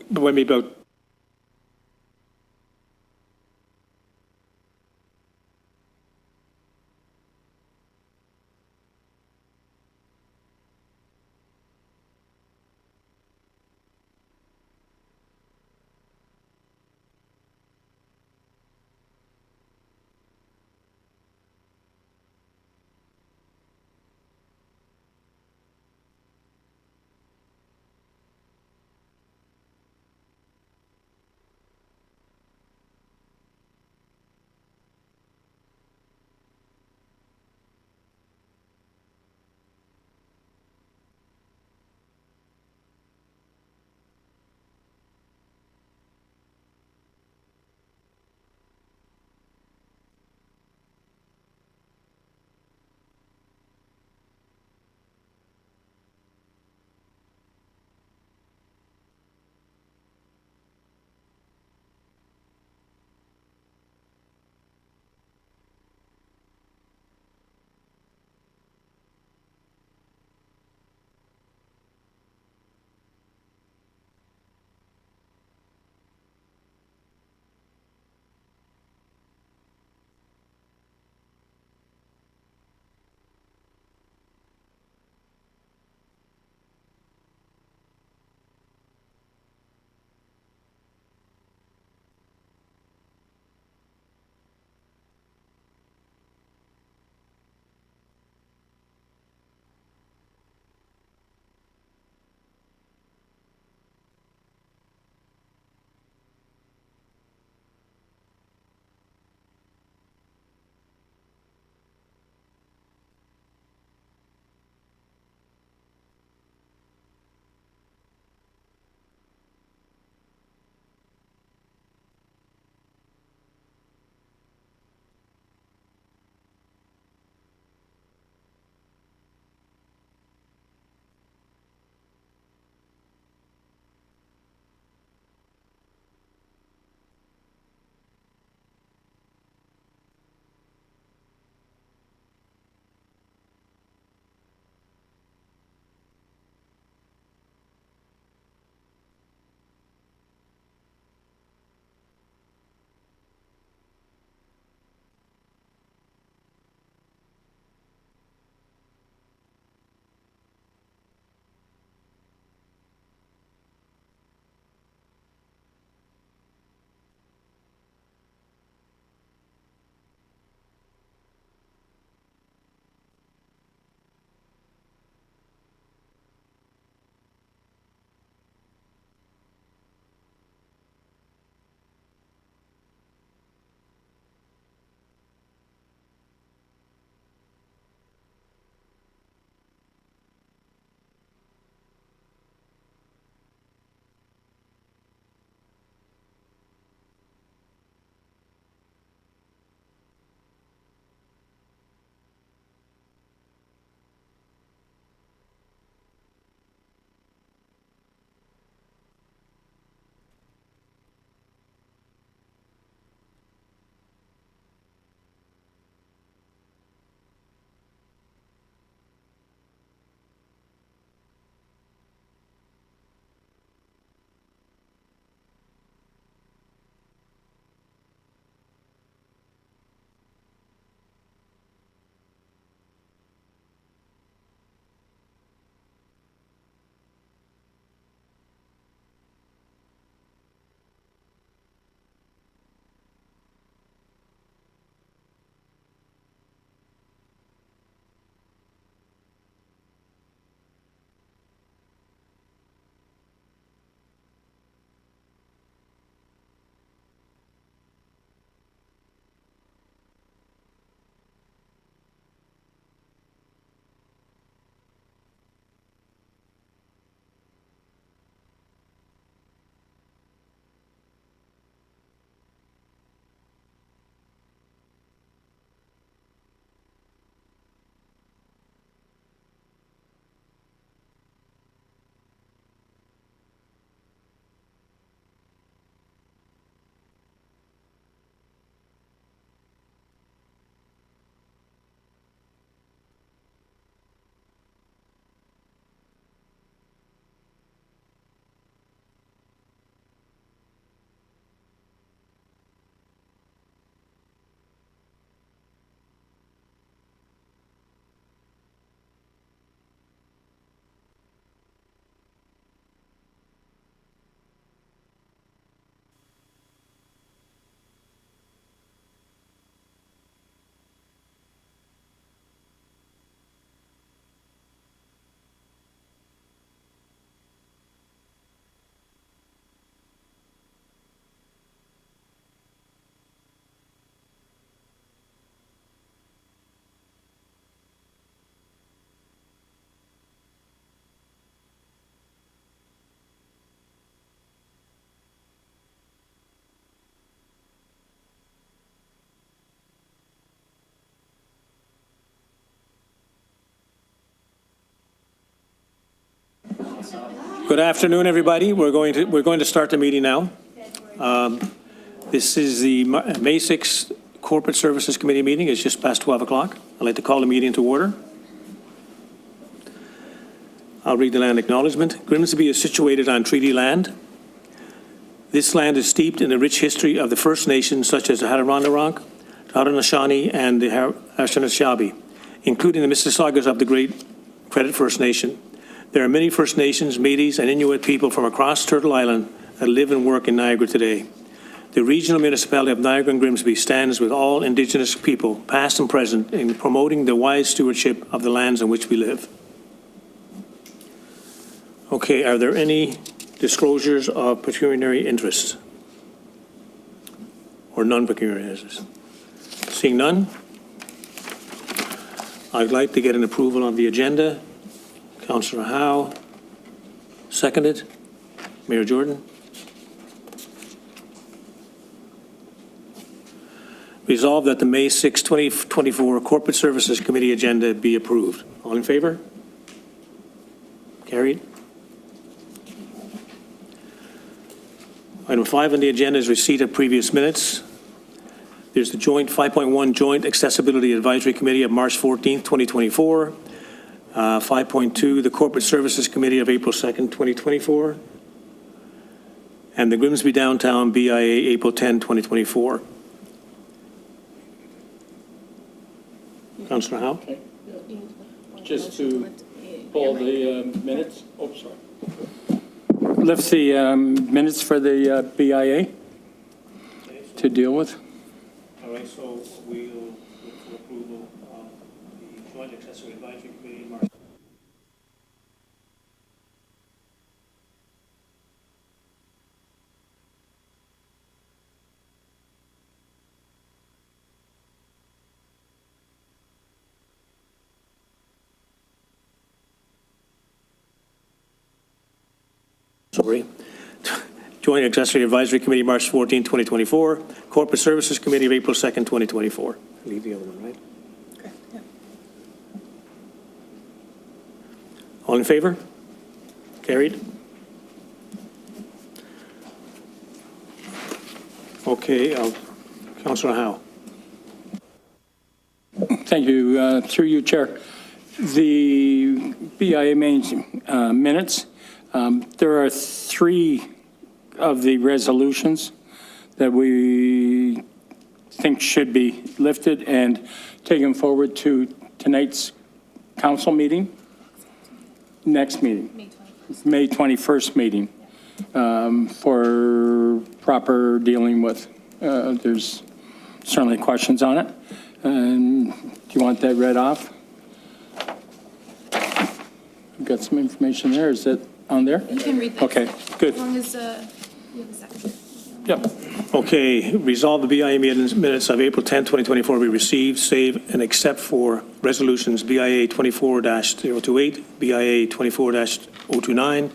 maybe about Good afternoon, everybody. We're going to start the meeting now. This is the May 6th Corporate Services Committee meeting. It's just past 12 o'clock. I'd like to call the meeting to order. I'll read the land acknowledgement. Grimsby is situated on treaty land. This land is steeped in the rich history of the First Nations, such as the Hattamarawak, the Haudenosaunee, and the Anishinaabe, including the Mississaugas of the Great Credit First Nation. There are many First Nations, Métis, and Inuit people from across Turtle Island that live and work in Niagara today. The regional municipality of Niagara and Grimsby stands with all Indigenous people, past and present, in promoting the wise stewardship of the lands in which we live. Okay, are there any disclosures of pecuniary interests or non-pecuniary interests? Seeing none, I'd like to get an approval on the agenda. Councillor Howe, seconded. Mayor Jordan. Resolved that the May 6, 2024 Corporate Services Committee agenda be approved. All in favor? Carried. Item 5 on the agenda is receipt of previous minutes. There's the joint 5.1 Joint Accessibility Advisory Committee of March 14, 2024. 5.2, the Corporate Services Committee of April 2nd, 2024. And the Grimsby Downtown BIA, April 10, 2024. Councillor Howe? Okay. Just to pull the minutes. Oh, sorry. Lift the minutes for the BIA to deal with. All right, so we'll look for approval of the Joint Accessory Advisory Committee, March. Sorry. Joint Accessory Advisory Committee, March 14, 2024. Corporate Services Committee of April 2nd, 2024. Leave the other one, right? Okay, yeah. All in favor? Carried. Okay, Councillor Howe. Thank you. Through you, Chair. The BIA main minutes, there are 3 of the resolutions that we think should be lifted and taken forward to tonight's council meeting, next meeting, May 21st meeting, for proper dealing with. There's certainly questions on it. And do you want that read off? We've got some information there. Is that on there? You can read that. Okay, good. As long as you have a second. Yep. Okay, resolve the BIA minutes of April 10, 2024 be received, save, and except for resolutions BIA 24-028, BIA 24-029,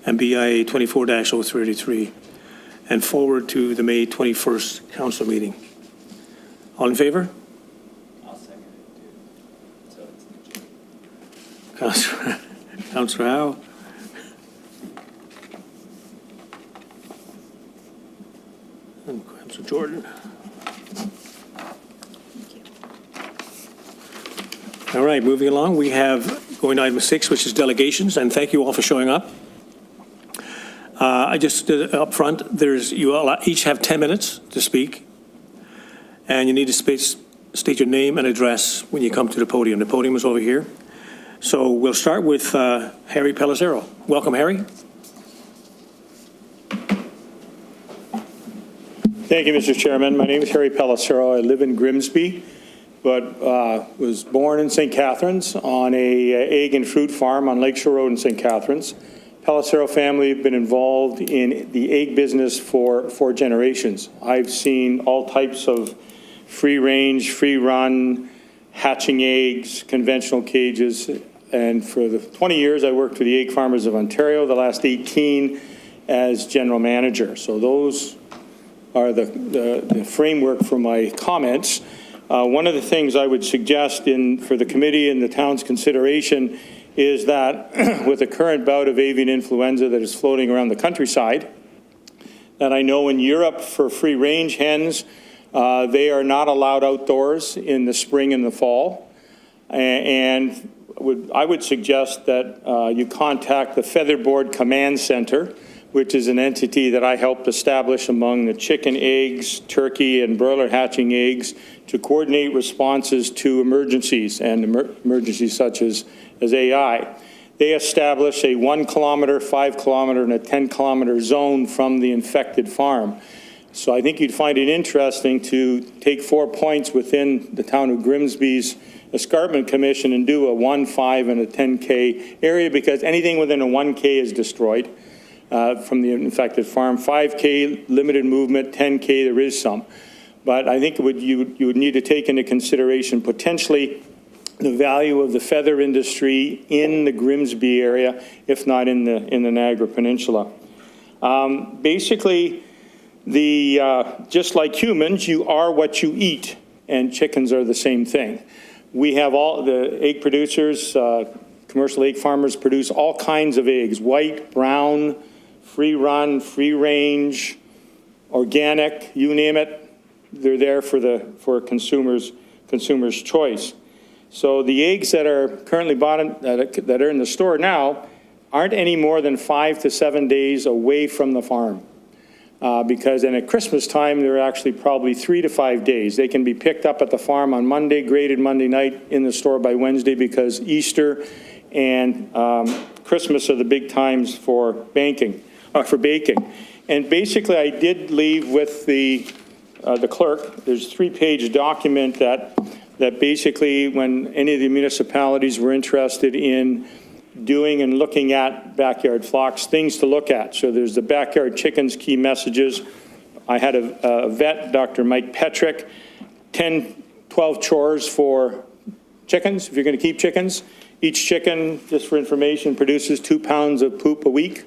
and BIA 24-033, and forward to the May 21st council meeting. All in favor? I'll second it too. So Councillor Howe. And Councillor Jordan. All right, moving along, we have going to item 6, which is delegations, and thank you all for showing up. I just did up front, you all each have 10 minutes to speak, and you need to state your name and address when you come to the podium. The podium is over here. So we'll start with Harry Pellicero. Welcome, Harry. Thank you, Mr. Chairman. My name is Harry Pellicero. I live in Grimsby, but was born in St. Catharines on a egg and fruit farm on Lakeshore Road in St. Catharines. Pellicero family have been involved in the egg business for 4 generations. I've seen all types of free range, free run, hatching eggs, conventional cages, and for the 20 years I worked for the Egg Farmers of Ontario, the last 18 as general manager. So those are the framework for my comments. One of the things I would suggest for the committee and the town's consideration is that with the current bout of avian influenza that is floating around the countryside, that I know in Europe for free-range hens, they are not allowed outdoors in the spring and the fall. And I would suggest that you contact the Featherboard Command Center, which is an entity that I helped establish among the chicken eggs, turkey, and broiler hatching eggs to coordinate responses to emergencies and emergencies such as AI. They establish a 1 kilometer, 5 kilometer, and a 10 kilometer zone from the infected farm. So I think you'd find it interesting to take 4 points within the town of Grimsby's Escarpment Commission and do a 1, 5, and a 10K area, because anything within a 1K is destroyed from the infected farm. 5K, limited movement, 10K, there is some. But I think you would need to take into consideration potentially the value of the feather industry in the Grimsby area, if not in the Niagara Peninsula. Basically, just like humans, you are what you eat, and chickens are the same thing. We have all the egg producers, commercial egg farmers produce all kinds of eggs: white, brown, free run, free range, organic, you name it. They're there for consumers' choice. So the eggs that are currently bought that are in the store now aren't any more than 5 to 7 days away from the farm. Because then at Christmas time, they're actually probably 3 to 5 days. They can be picked up at the farm on Monday, graded Monday night, in the store by Wednesday, because Easter and Christmas are the big times for baking. And basically, I did leave with the clerk. There's a 3-page document that basically, when any of the municipalities were interested in doing and looking at backyard flocks, things to look at. So there's the backyard chickens key messages. I had a vet, Dr. Mike Petrick, 10, 12 chores for chickens, if you're going to keep chickens. Each chicken, just for information, produces 2 pounds of poop a week.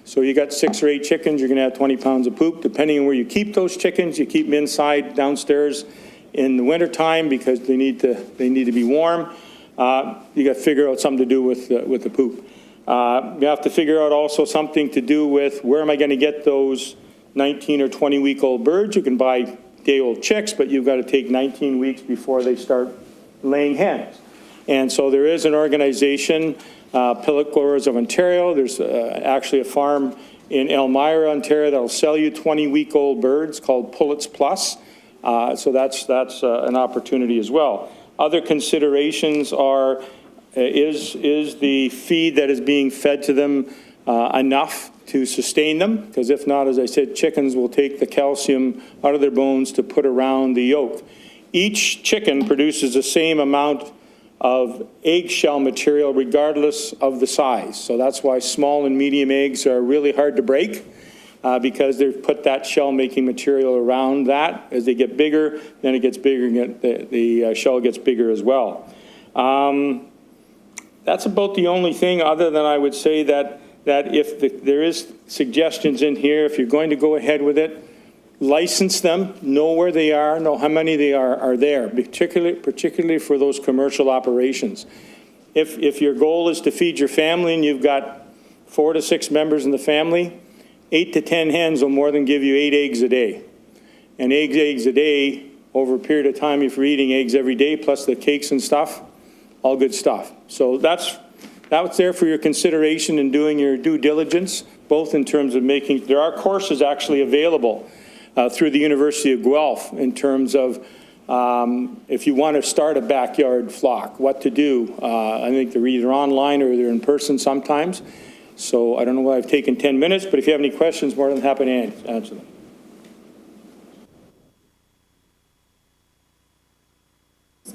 So you got 6 or 8 chickens, you're going to have 20 pounds of poop. Depending on where you keep those chickens, you keep them inside, downstairs in the wintertime because they need to be warm. You got to figure out something to do with the poop. You have to figure out also something to do with where am I going to get those 19 or 20-week-old birds. You can buy day-old chicks, but you've got to take 19 weeks before they start laying hens. And so there is an organization, Pilot Growers of Ontario. There's actually a farm in Elmira, Ontario, that'll sell you 20-week-old birds called Pullets Plus. So that's an opportunity as well. Other considerations are, is the feed that is being fed to them enough to sustain them? Because if not, as I said, chickens will take the calcium out of their bones to put around the yolk. Each chicken produces the same amount of eggshell material regardless of the size. So that's why small and medium eggs are really hard to break. Because they've put that shell-making material around that. As they get bigger, then it gets bigger, and the shell gets bigger as well. That's about the only thing, other than I would say that if there is suggestions in here, if you're going to go ahead with it, license them, know where they are, know how many they are there, particularly for those commercial operations. If your goal is to feed your family and you've got 4 to 6 members in the family, 8 to 10 hens will more than give you 8 eggs a day. And eggs a day, over a period of time, if you're eating eggs every day, plus the cakes and stuff, all good stuff. So that's there for your consideration in doing your due diligence, both in terms of there are courses actually available through the University of Guelph in terms of if you want to start a backyard flock, what to do. I think they're either online or they're in person sometimes. So I don't know why I've taken 10 minutes, but if you have any questions, more than happy to answer them.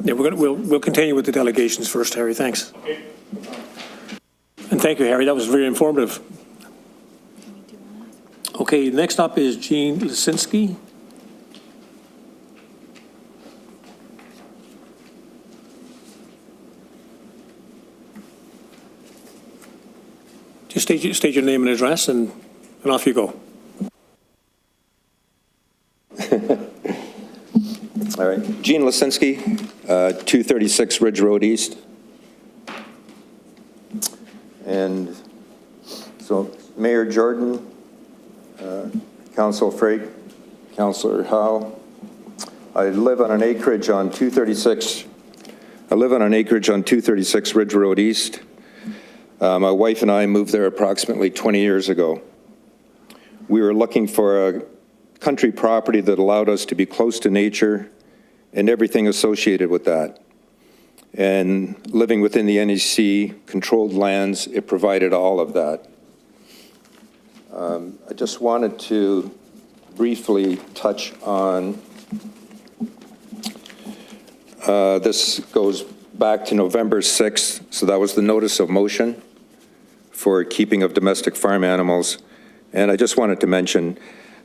Yeah, we'll continue with the delegations first, Harry. Thanks. Okay. And thank you, Harry. That was very informative. Okay, next up is Jean Lisinski. Just state your name and address, and off you go. All right. Gene Lisinski, 236 Ridge Road East. And so Mayor Jordan, Council Frake, Councillor Howe, I live on an acreage on 236 Ridge Road East. My wife and I moved there approximately 20 years ago. We were looking for a country property that allowed us to be close to nature and everything associated with that. And living within the NEC controlled lands, it provided all of that. I just wanted to briefly touch on, this goes back to November 6th, so that was the notice of motion for keeping of domestic farm animals. And I just wanted to mention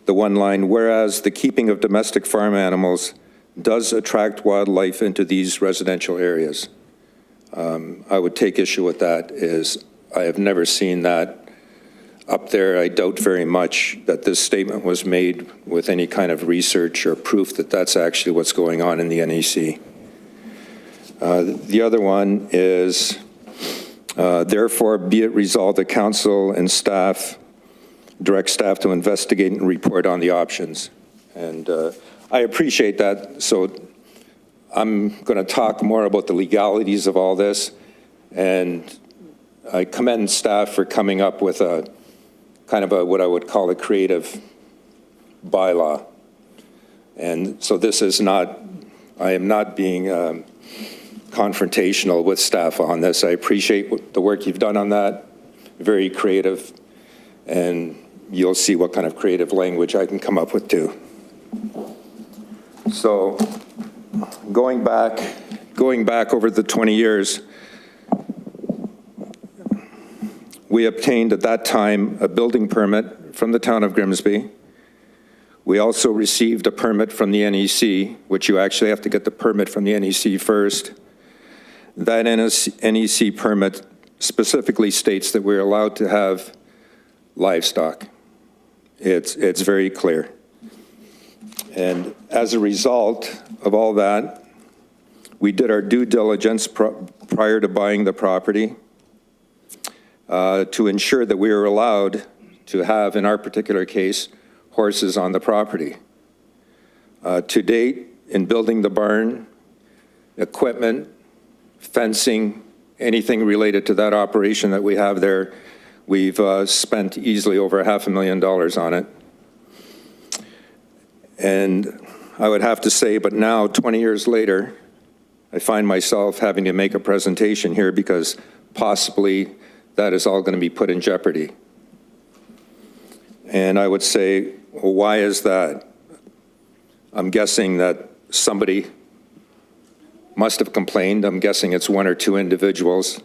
the one line, whereas the keeping of domestic farm animals does attract wildlife into these residential areas. I would take issue with that, is I have never seen that up there. I doubt very much that this statement was made with any kind of research or proof that that's actually what's going on in the NEC. The other one is, therefore, be it resolved that council and staff direct staff to investigate and report on the options. And I appreciate that. So I'm going to talk more about the legalities of all this. And I commend staff for coming up with a kind of what I would call a creative bylaw. And so this is not, I am not being confrontational with staff on this. I appreciate the work you've done on that. Very creative. And you'll see what kind of creative language I can come up with too. So going back over the 20 years, we obtained at that time a building permit from the town of Grimsby. We also received a permit from the NEC, which you actually have to get the permit from the NEC first. That NEC permit specifically states that we're allowed to have livestock. It's very clear. And as a result of all that, we did our due diligence prior to buying the property to ensure that we were allowed to have, in our particular case, horses on the property. To date, in building the barn, equipment, fencing, anything related to that operation that we have there, we've spent easily over $500,000 on it. And I would have to say, but now, 20 years later, I find myself having to make a presentation here because possibly that is all going to be put in jeopardy. And I would say, well, why is that? I'm guessing that somebody must have complained. I'm guessing it's one or two individuals.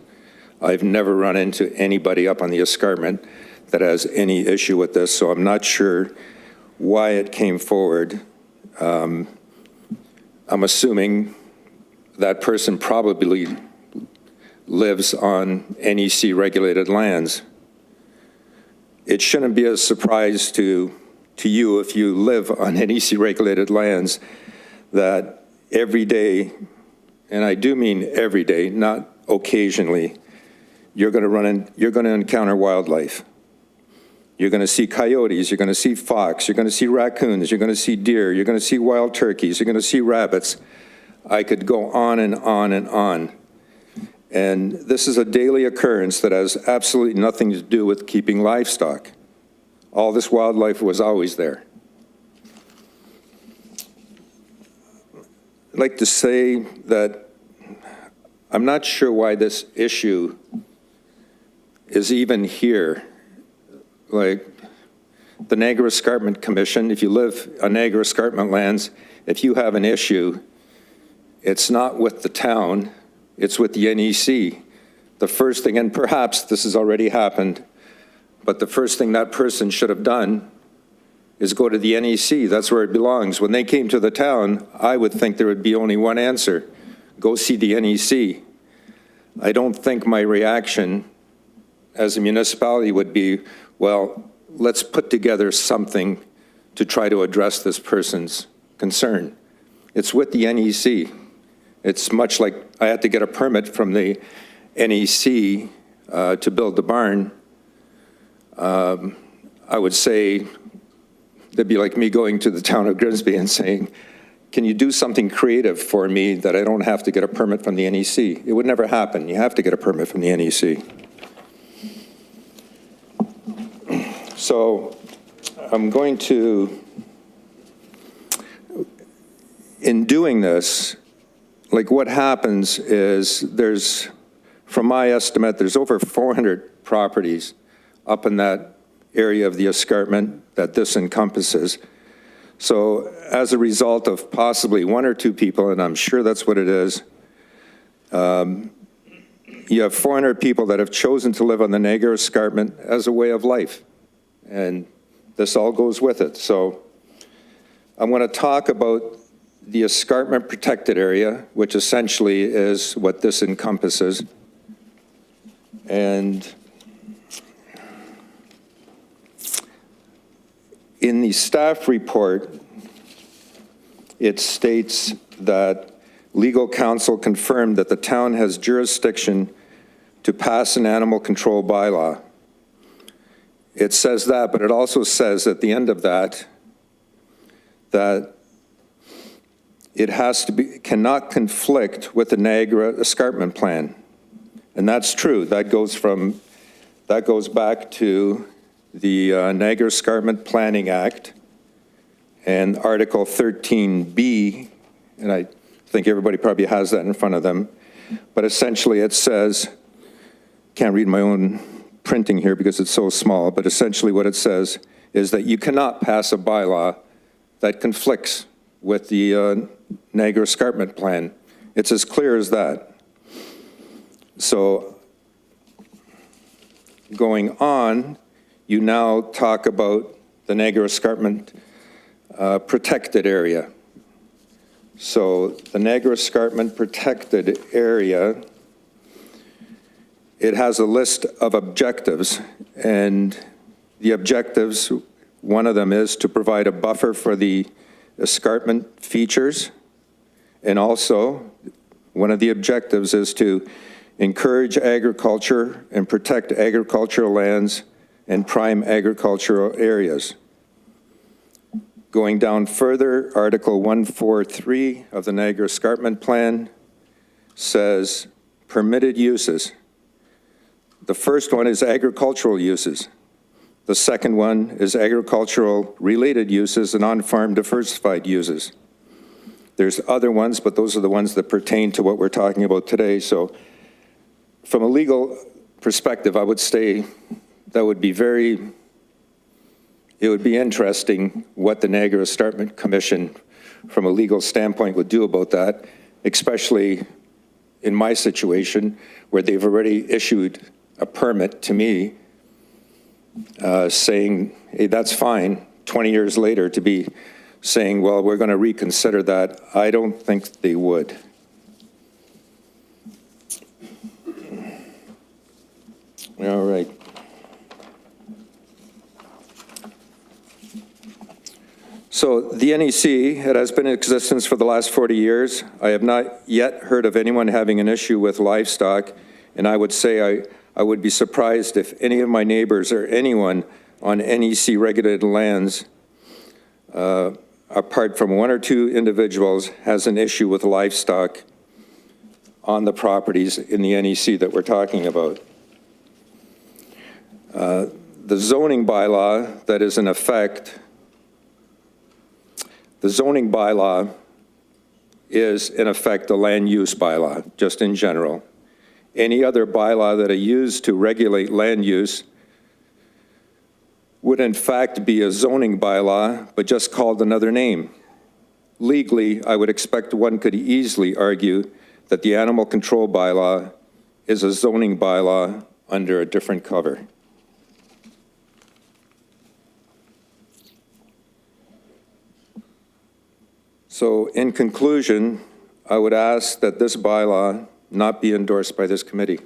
I've never run into anybody up on the escarpment that has any issue with this, so I'm not sure why it came forward. I'm assuming that person probably lives on NEC-regulated lands. It shouldn't be a surprise to you if you live on NEC-regulated lands that every day, and I do mean every day, not occasionally, you're going to encounter wildlife. You're going to see coyotes, you're going to see fox, you're going to see raccoons, you're going to see deer, you're going to see wild turkeys, you're going to see rabbits. I could go on and on and on. And this is a daily occurrence that has absolutely nothing to do with keeping livestock. All this wildlife was always there. I'd like to say that I'm not sure why this issue is even here. Like the Niagara Escarpment Commission, if you live on Niagara Escarpment lands, if you have an issue, it's not with the town, it's with the NEC. The first thing, and perhaps this has already happened, but the first thing that person should have done is go to the NEC. That's where it belongs. When they came to the town, I would think there would be only one answer: go see the NEC. I don't think my reaction as a municipality would be, well, let's put together something to try to address this person's concern. It's with the NEC. It's much like I had to get a permit from the NEC to build the barn, I would say that'd be like me going to the town of Grimsby and saying, can you do something creative for me that I don't have to get a permit from the NEC? It would never happen. You have to get a permit from the NEC. So I'm going to, in doing this, like what happens is there's, from my estimate, there's over 400 properties up in that area of the escarpment that this encompasses. So as a result of possibly one or two people, and I'm sure that's what it is, you have 400 people that have chosen to live on the Niagara Escarpment as a way of life. And this all goes with it. So I want to talk about the escarpment protected area, which essentially is what this encompasses. And in the staff report, it states that legal counsel confirmed that the town has jurisdiction to pass an animal control bylaw. It says that, but it also says at the end of that, that it has to be, cannot conflict with the Niagara Escarpment Plan. And that's true. That goes back to the Niagara Escarpment Planning Act and Article 13B, and I think everybody probably has that in front of them, but essentially it says, can't read my own printing here because it's so small, but essentially what it says is that you cannot pass a bylaw that conflicts with the Niagara Escarpment Plan. It's as clear as that. So going on, you now talk about the Niagara Escarpment protected area. So the Niagara Escarpment protected area, it has a list of objectives, and the objectives, one of them is to provide a buffer for the escarpment features, and also one of the objectives is to encourage agriculture and protect agricultural lands and prime agricultural areas. Going down further, Article 143 of the Niagara Escarpment Plan says permitted uses. The first one is agricultural uses. The second one is agricultural related uses and on-farm diversified uses. There's other ones, but those are the ones that pertain to what we're talking about today. So from a legal perspective, I would say that would be it would be interesting what the Niagara Escarpment Commission, from a legal standpoint, would do about that, especially in my situation where they've already issued a permit to me saying, hey, that's fine, 20 years later to be saying, well, we're going to reconsider that. I don't think they would. All right. So the NEC, it has been in existence for the last 40 years. I have not yet heard of anyone having an issue with livestock, and I would say I would be surprised if any of my neighbors or anyone on NEC regulated lands, apart from one or two individuals, has an issue with livestock on the properties in the NEC that we're talking about. The zoning bylaw that is in effect, the zoning bylaw is in effect a land use bylaw, just in general. Any other bylaw that I use to regulate land use would in fact be a zoning bylaw, but just called another name. Legally, I would expect one could easily argue that the animal control bylaw is a zoning bylaw under a different cover. So in conclusion, I would ask that this bylaw not be endorsed by this committee.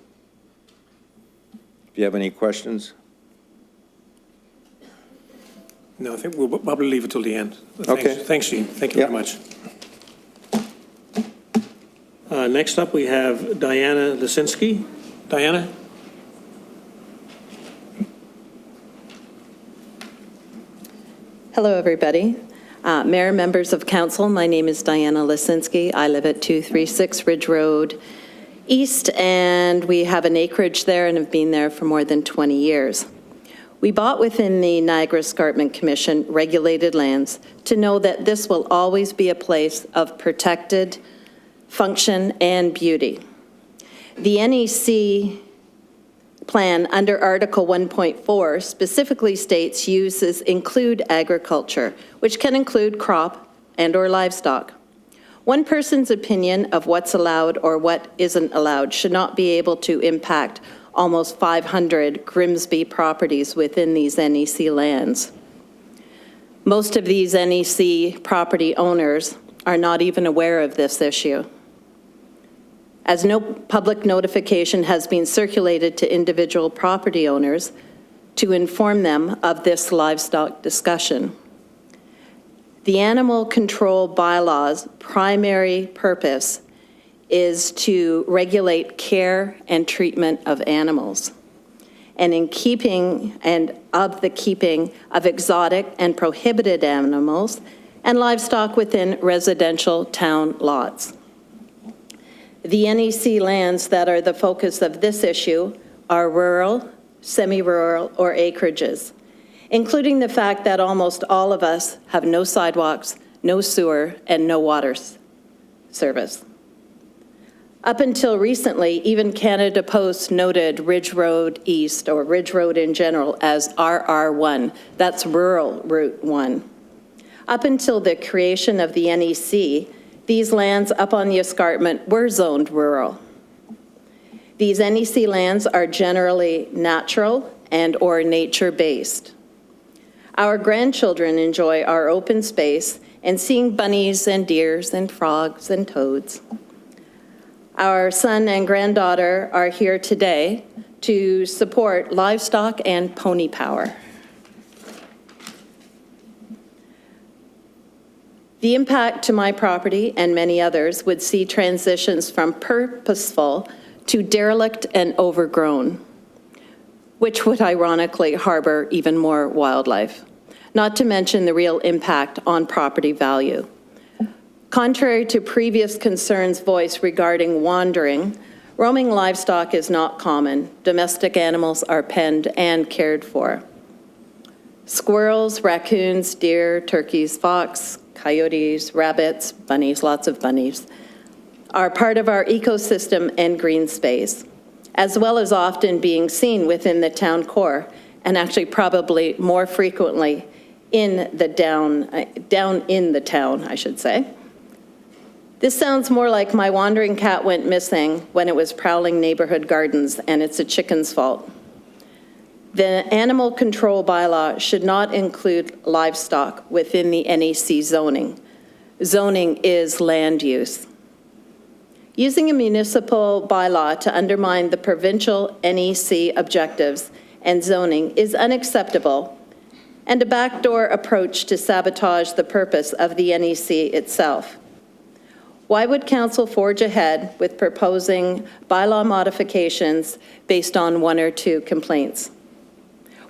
If you have any questions? No, I think we'll probably leave it till the end. Okay. Thanks, Gene. Thank you very Yeah. much. Next up, we have Diana Lisinski. Diana? Hello, everybody. Mayor, members of council, my name is Diana Lisinski. I live at 236 Ridge Road East, and we have an acreage there and have been there for more than 20 years. We bought within the Niagara Escarpment Commission regulated lands to know that this will always be a place of protected function and beauty. The NEC plan under Article 1.4 specifically states uses include agriculture, which can include crop and/or livestock. One person's opinion of what's allowed or what isn't allowed should not be able to impact almost 500 Grimsby properties within these NEC lands. Most of these NEC property owners are not even aware of this issue, as no public notification has been circulated to individual property owners to inform them of this livestock discussion. The animal control bylaw's primary purpose is to regulate care and treatment of animals, and in keeping of exotic and prohibited animals and livestock within residential town lots. The NEC lands that are the focus of this issue are rural, semi-rural, or acreages, including the fact that almost all of us have no sidewalks, no sewer, and no water service. Up until recently, even Canada Post noted Ridge Road East, or Ridge Road in general, as RR1. That's Rural Route 1. Up until the creation of the NEC, these lands up on the escarpment were zoned rural. These NEC lands are generally natural and/or nature-based. Our grandchildren enjoy our open space and seeing bunnies and deers and frogs and toads. Our son and granddaughter are here today to support livestock and pony power. The impact to my property and many others would see transitions from purposeful to derelict and overgrown, which would ironically harbor even more wildlife, not to mention the real impact on property value. Contrary to previous concerns voiced regarding wandering, roaming livestock is not common. Domestic animals are penned and cared for. Squirrels, raccoons, deer, turkeys, fox, coyotes, rabbits, bunnies, lots of bunnies, are part of our ecosystem and green space, as well as often being seen within the town core, and actually probably more frequently in the down in the town, I should say. This sounds more like my wandering cat went missing when it was prowling neighborhood gardens, and it's a chicken's fault. The animal control bylaw should not include livestock within the NEC zoning. Zoning is land use. Using a municipal bylaw to undermine the provincial NEC objectives and zoning is unacceptable, and a backdoor approach to sabotage the purpose of the NEC itself. Why would council forge ahead with proposing bylaw modifications based on one or two complaints?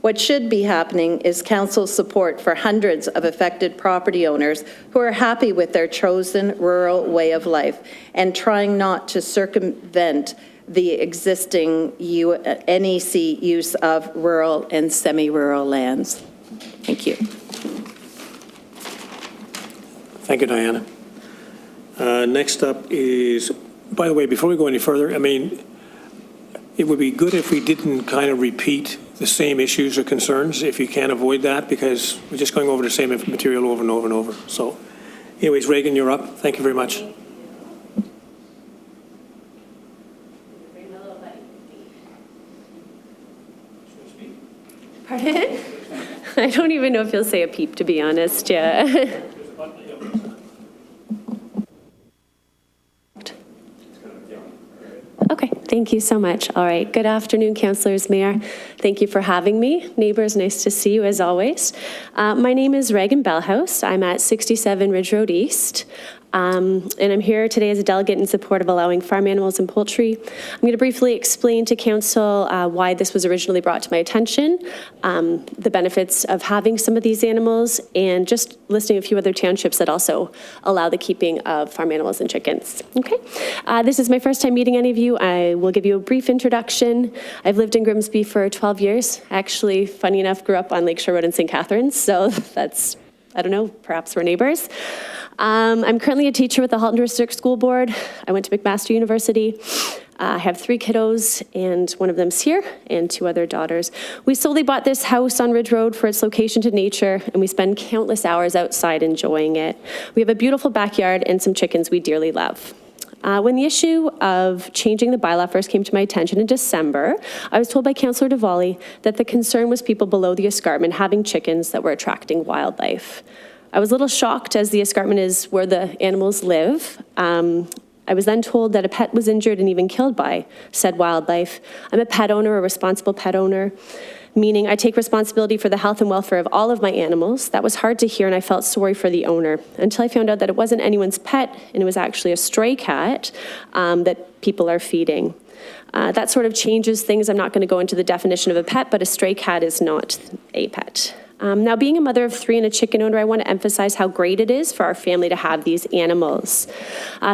What should be happening is council's support for hundreds of affected property owners who are happy with their chosen rural way of life and trying not to circumvent the existing NEC use of rural and semi-rural lands. Thank you. Thank you, Diana. Next up is, by the way, before we go any further, I mean, it would be good if we didn't kind of repeat the same issues or concerns, if you can avoid that, because we're just going over the same material over and over and over. So anyways, Reagan, you're up. Thank you very much. Pardon? I don't even know if you'll say a peep, to be honest, yeah. Okay, thank you so much. All right, good afternoon, councillors, mayor. Thank you for having me. Neighbors, nice to see you as always. My name is Reagan Bellhouse. I'm at 67 Ridge Road East. And I'm here today as a delegate in support of allowing farm animals and poultry. I'm going to briefly explain to Council why this was originally brought to my attention, the benefits of having some of these animals, and just listing a few other townships that also allow the keeping of farm animals and chickens. Okay, this is my first time meeting any of you. I will give you a brief introduction. I've lived in Grimsby for 12 years. Actually, funny enough, grew up on Lakeshore Road in St. Catharines, so that's, I don't know, perhaps we're neighbors. I'm currently a teacher with the Halton District School Board. I went to McMaster University. I have 3 kiddos, and one of them's here, and 2 other daughters. We solely bought this house on Ridge Road for its location to nature, and we spend countless hours outside enjoying it. We have a beautiful backyard and some chickens we dearly love. When the issue of changing the bylaw first came to my attention in December, I was told by Councillor Diwali that the concern was people below the escarpment having chickens that were attracting wildlife. I was a little shocked, as the escarpment is where the animals live. I was then told that a pet was injured and even killed by said wildlife. I'm a pet owner, a responsible pet owner, meaning I take responsibility for the health and welfare of all of my animals. That was hard to hear, and I felt sorry for the owner until I found out that it wasn't anyone's pet, and it was actually a stray cat that people are feeding. That sort of changes things. I'm not going to go into the definition of a pet, but a stray cat is not a pet. Now, being a mother of 3 and a chicken owner, I want to emphasize how great it is for our family to have these animals.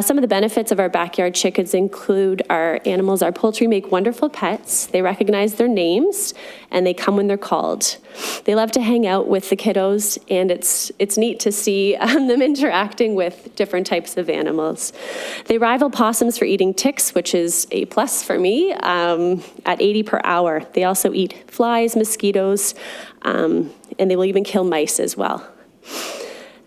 Some of the benefits of our backyard chickens include our animals, our poultry make wonderful pets. They recognize their names, and they come when they're called. They love to hang out with the kiddos, and it's neat to see them interacting with different types of animals. They rival possums for eating ticks, which is a plus for me, at 80 per hour. They also eat flies, mosquitoes, and they will even kill mice as well.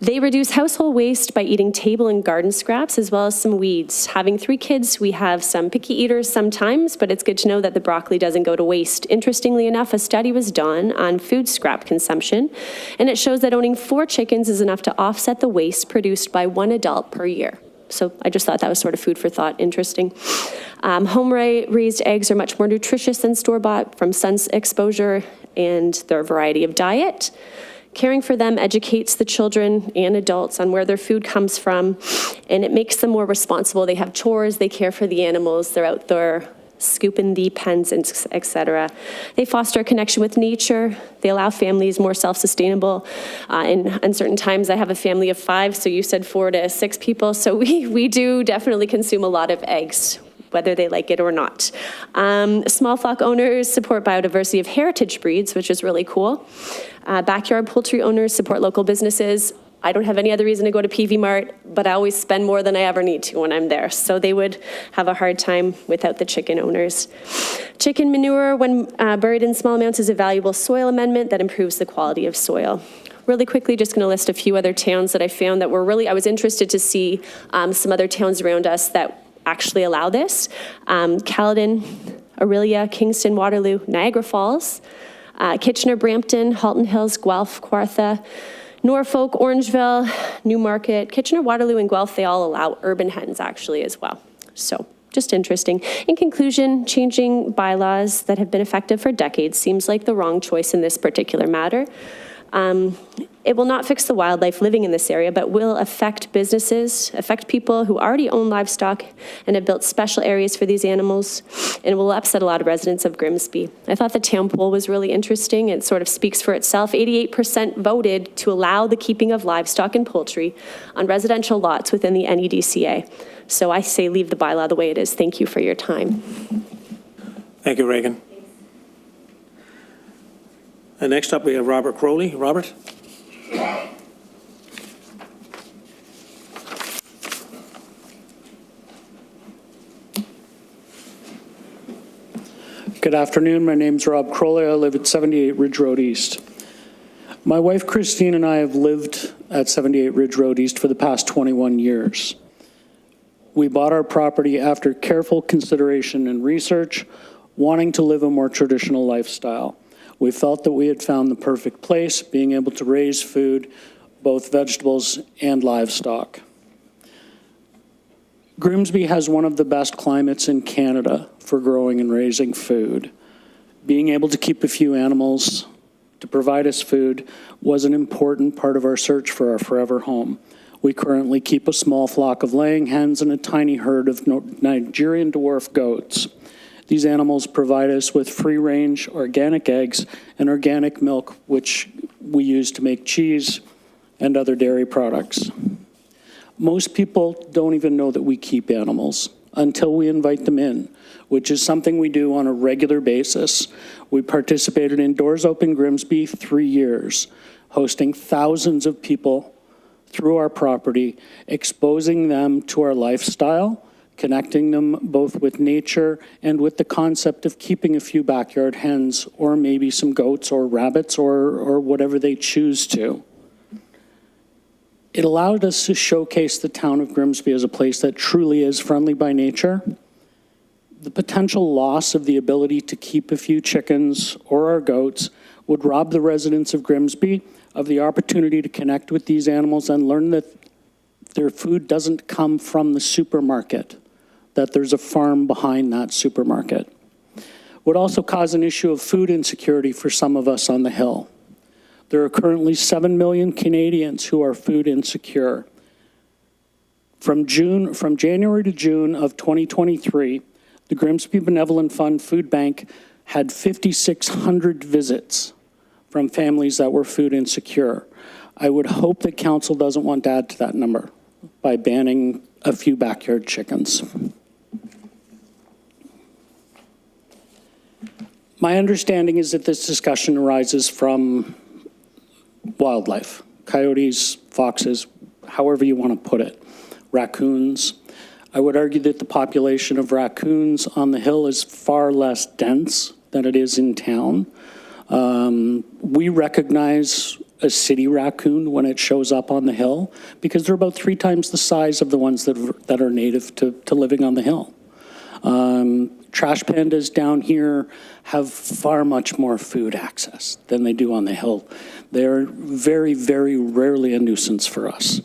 They reduce household waste by eating table and garden scraps, as well as some weeds. Having 3 kids, we have some picky eaters sometimes, but it's good to know that the broccoli doesn't go to waste. Interestingly enough, a study was done on food scrap consumption, and it shows that owning 4 chickens is enough to offset the waste produced by 1 adult per year. So I just thought that was sort of food for thought, interesting. Home-raised eggs are much more nutritious than store-bought from sun exposure and their variety of diet. Caring for them educates the children and adults on where their food comes from, and it makes them more responsible. They have chores, they care for the animals, they're out there scooping the pens, etc. They foster a connection with nature. They allow families more self-sustainable. In uncertain times, I have a family of 5, so you said 4 to 6 people, so we do definitely consume a lot of eggs, whether they like it or not. Small flock owners support biodiversity of heritage breeds, which is really cool. Backyard poultry owners support local businesses. I don't have any other reason to go to PV Mart, but I always spend more than I ever need to when I'm there. So they would have a hard time without the chicken owners. Chicken manure, when buried in small amounts, is a valuable soil amendment that improves the quality of soil. Really quickly, just going to list a few other towns that I found that were really, I was interested to see some other towns around us that actually allow this. Caledon, Orillia, Kingston, Waterloo, Niagara Falls, Kitchener, Brampton, Halton Hills, Guelph, Kawartha, Norfolk, Orangeville, Newmarket, Kitchener, Waterloo, and Guelph, they all allow urban hens actually as well. So just interesting. In conclusion, changing bylaws that have been effective for decades seems like the wrong choice in this particular matter. It will not fix the wildlife living in this area, but will affect businesses, affect people who already own livestock and have built special areas for these animals, and will upset a lot of residents of Grimsby. I thought the town poll was really interesting. It sort of speaks for itself. 88% voted to allow the keeping of livestock and poultry on residential lots within the NEDCA. So I say leave the bylaw the way it is. Thank you for your time. Thank you, Reagan. And next up, we have Robert Crowley. Robert? Good afternoon. My name's Rob Crowley. I live at 78 Ridge Road East. My wife Christine and I have lived at 78 Ridge Road East for the past 21 years. We bought our property after careful consideration and research, wanting to live a more traditional lifestyle. We felt that we had found the perfect place, being able to raise food, both vegetables and livestock. Grimsby has one of the best climates in Canada for growing and raising food. Being able to keep a few animals to provide us food was an important part of our search for our forever home. We currently keep a small flock of laying hens and a tiny herd of Nigerian dwarf goats. These animals provide us with free-range organic eggs and organic milk, which we use to make cheese and other dairy products. Most people don't even know that we keep animals until we invite them in, which is something we do on a regular basis. We participated in Doors Open Grimsby 3 years, hosting thousands of people through our property, exposing them to our lifestyle, connecting them both with nature and with the concept of keeping a few backyard hens or maybe some goats or rabbits or whatever they choose to. It allowed us to showcase the town of Grimsby as a place that truly is friendly by nature. The potential loss of the ability to keep a few chickens or our goats would rob the residents of Grimsby of the opportunity to connect with these animals and learn that their food doesn't come from the supermarket, that there's a farm behind that supermarket. Would also cause an issue of food insecurity for some of us on the Hill. There are currently 7 million Canadians who are food insecure. From January to June of 2023, the Grimsby Benevolent Fund Food Bank had 5,600 visits from families that were food insecure. I would hope that council doesn't want to add to that number by banning a few backyard chickens. My understanding is that this discussion arises from wildlife, coyotes, foxes, however you want to put it, raccoons. I would argue that the population of raccoons on the Hill is far less dense than it is in town. We recognize a city raccoon when it shows up on the Hill because they're about 3 times the size of the ones that are native to living on the Hill. Trash pandas down here have far much more food access than they do on the Hill. They're very, very rarely a nuisance for us.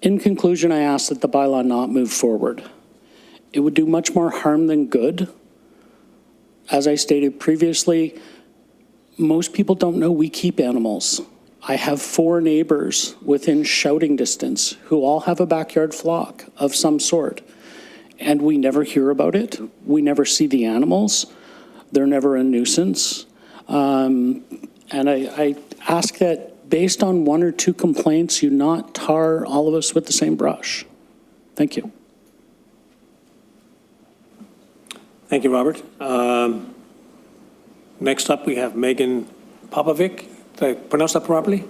In conclusion, I ask that the bylaw not move forward. It would do much more harm than good. As I stated previously, most people don't know we keep animals. I have 4 neighbors within shouting distance who all have a backyard flock of some sort, and we never hear about it. We never see the animals. They're never a nuisance. And I ask that based on 1 or 2 complaints, you not tar all of us with the same brush. Thank you. Thank you, Robert. Next up, we have Megan Popovic. Did I pronounce that properly?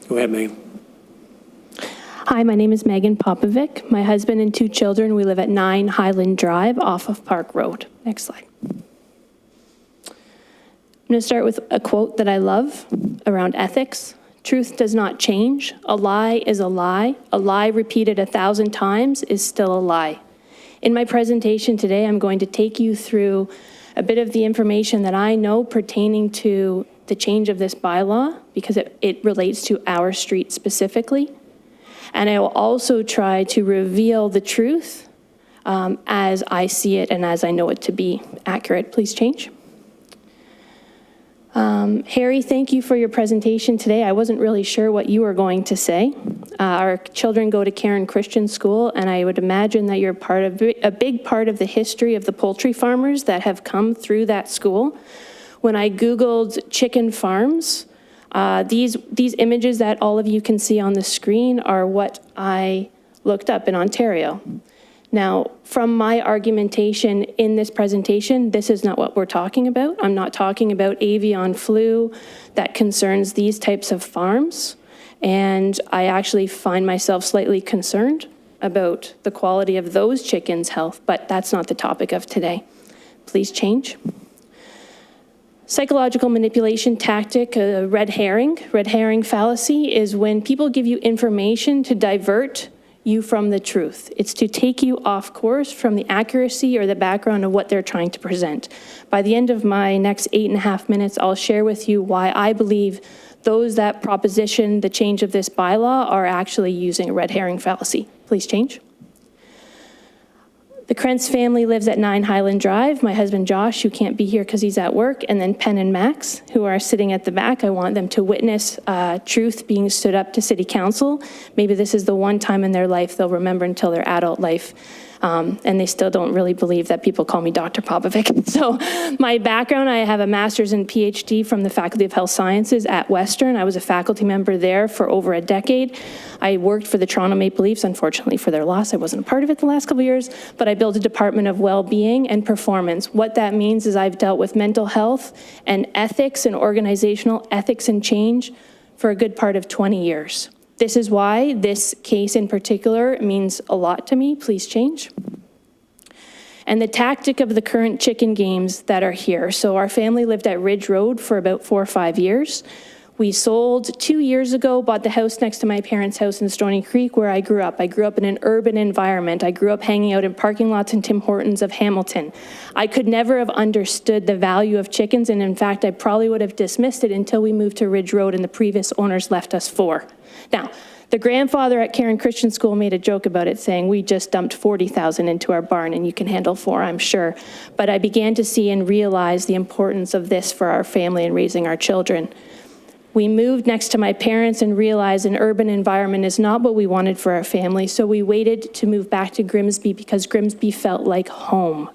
Go ahead, Megan. Hi, my name is Megan Popovic. My husband and 2 children, we live at 9 Highland Drive off of Park Road. Next slide. I'm going to start with a quote that I love around ethics. Truth does not change. A lie is a lie. A lie repeated 1,000 times is still a lie. In my presentation today, I'm going to take you through a bit of the information that I know pertaining to the change of this bylaw because it relates to our street specifically. And I will also try to reveal the truth as I see it and as I know it to be accurate. Please change. Harry, thank you for your presentation today. I wasn't really sure what you were going to say. Our children go to Cairn Christian School, and I would imagine that you're part of a big part of the history of the poultry farmers that have come through that school. When I Googled chicken farms, these images that all of you can see on the screen are what I looked up in Ontario. Now, from my argumentation in this presentation, this is not what we're talking about. I'm not talking about avian flu that concerns these types of farms. And I actually find myself slightly concerned about the quality of those chickens' health, but that's not the topic of today. Please change. Psychological manipulation tactic, red herring fallacy is when people give you information to divert you from the truth. It's to take you off course from the accuracy or the background of what they're trying to present. By the end of my next 8.5 minutes, I'll share with you why I believe those that proposition the change of this bylaw are actually using a red herring fallacy. Please change. The Krentz family lives at 9 Highland Drive. My husband Josh, who can't be here because he's at work, and then Penn and Max, who are sitting at the back. I want them to witness truth being stood up to City Council. Maybe this is the one time in their life they'll remember until their adult life. And they still don't really believe that people call me Dr. Popovic. So my background, I have a master's and PhD from the Faculty of Health Sciences at Western. I was a faculty member there for over a decade. I worked for the Toronto Maple Leafs, unfortunately for their loss. I wasn't a part of it the last couple of years, but I built a department of well-being and performance. What that means is I've dealt with mental health and ethics and organizational ethics and change for a good part of 20 years. This is why this case in particular means a lot to me. Please change. And the tactic of the current chicken games that are here. So our family lived at Ridge Road for about 4 or 5 years. We sold 2 years ago, bought the house next to my parents' house in Stony Creek where I grew up. I grew up in an urban environment. I grew up hanging out in parking lots in Tim Hortons of Hamilton. I could never have understood the value of chickens, and in fact, I probably would have dismissed it until we moved to Ridge Road and the previous owners left us 4. Now, the grandfather at Karen Christian School made a joke about it, saying we just dumped 40,000 into our barn and you can handle 4, I'm sure. But I began to see and realize the importance of this for our family and raising our children. We moved next to my parents and realized an urban environment is not what we wanted for our family, so we waited to move back to Grimsby because Grimsby felt like home.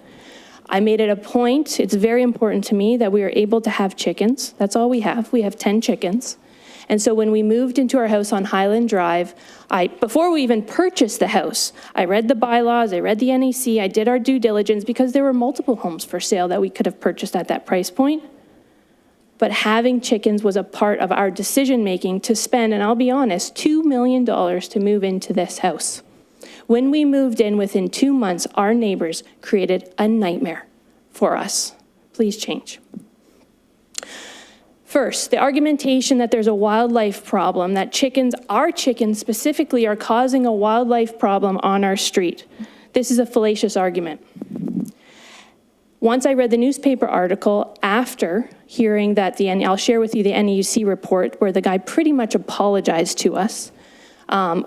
I made it a point, it's very important to me, that we are able to have chickens. That's all we have. We have 10 chickens. And so when we moved into our house on Highland Drive, before we even purchased the house, I read the bylaws, I read the NEC, I did our due diligence because there were multiple homes for sale that we could have purchased at that price point. But having chickens was a part of our decision-making to spend, and I'll be honest, $2 million to move into this house. When we moved in, within 2 months, our neighbors created a nightmare for us. Please change. First, the argumentation that there's a wildlife problem, that our chickens specifically, are causing a wildlife problem on our street. This is a fallacious argument. Once I read the newspaper article after hearing that I'll share with you the NEUC report where the guy pretty much apologized to us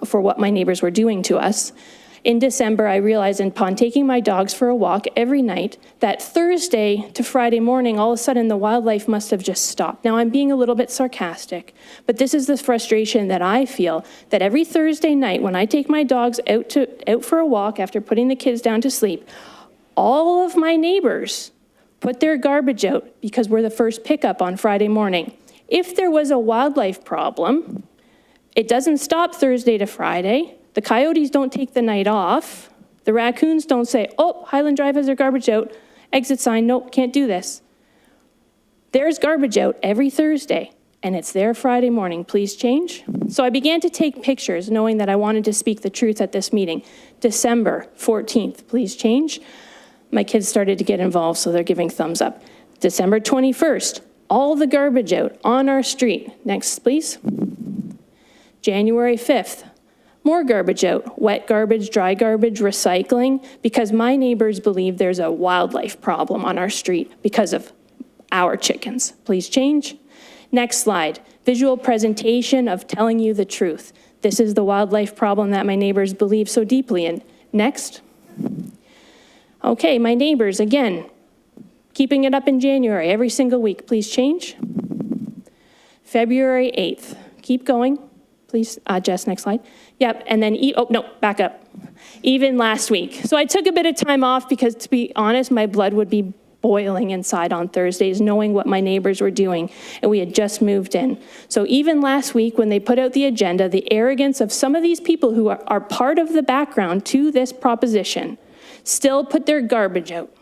for what my neighbors were doing to us. In December, I realized upon taking my dogs for a walk every night that Thursday to Friday morning, all of a sudden the wildlife must have just stopped. Now I'm being a little bit sarcastic, but this is the frustration that I feel, that every Thursday night when I take my dogs out for a walk after putting the kids down to sleep, all of my neighbors put their garbage out because we're the first pickup on Friday morning. If there was a wildlife problem, it doesn't stop Thursday to Friday. The coyotes don't take the night off. The raccoons don't say, oh, Highland Drive has their garbage out. Exit sign, nope, can't do this. There's garbage out every Thursday, and it's there Friday morning. Please change. So I began to take pictures, knowing that I wanted to speak the truth at this meeting. December 14th, please change. My kids started to get involved, so they're giving thumbs up. December 21st, all the garbage out on our street. Next, please. January 5th. More garbage out, wet garbage, dry garbage, recycling, because my neighbors believe there's a wildlife problem on our street because of our chickens. Please change. Next slide, visual presentation of telling you the truth. This is the wildlife problem that my neighbors believe so deeply in. Next. Okay, my neighbors, again, keeping it up in January, every single week. Please change. February 8th, keep going. Please, Jess, next slide. Yep, and then, back up. Even last week. So I took a bit of time off because, to be honest, my blood would be boiling inside on Thursdays, knowing what my neighbors were doing, and we had just moved in. So even last week, when they put out the agenda, the arrogance of some of these people who are part of the background to this proposition still put their garbage out.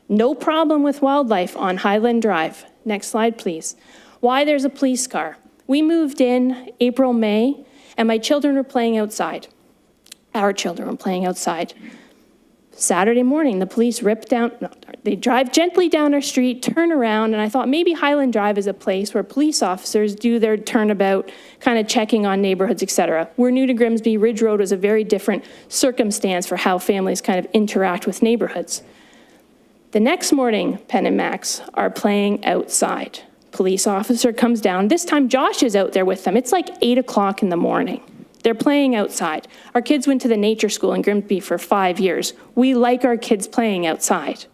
No problem with wildlife on Highland Drive. Next slide, please. Why there's a police car. We moved in April, May, and my children were playing outside. Our children were playing outside. Saturday morning, the police they drive gently down our street, turn around, and I thought maybe Highland Drive is a place where police officers do their turnabout, kind of checking on neighborhoods, etc. We're new to Grimsby. Ridge Road was a very different circumstance for how families kind of interact with neighborhoods. The next morning, Penn and Max are playing outside. Police officer comes down. This time Josh is out there with them. It's like 8 o'clock in the morning. They're playing outside. Our kids went to the nature school in Grimsby for 5 years. We like our kids playing outside.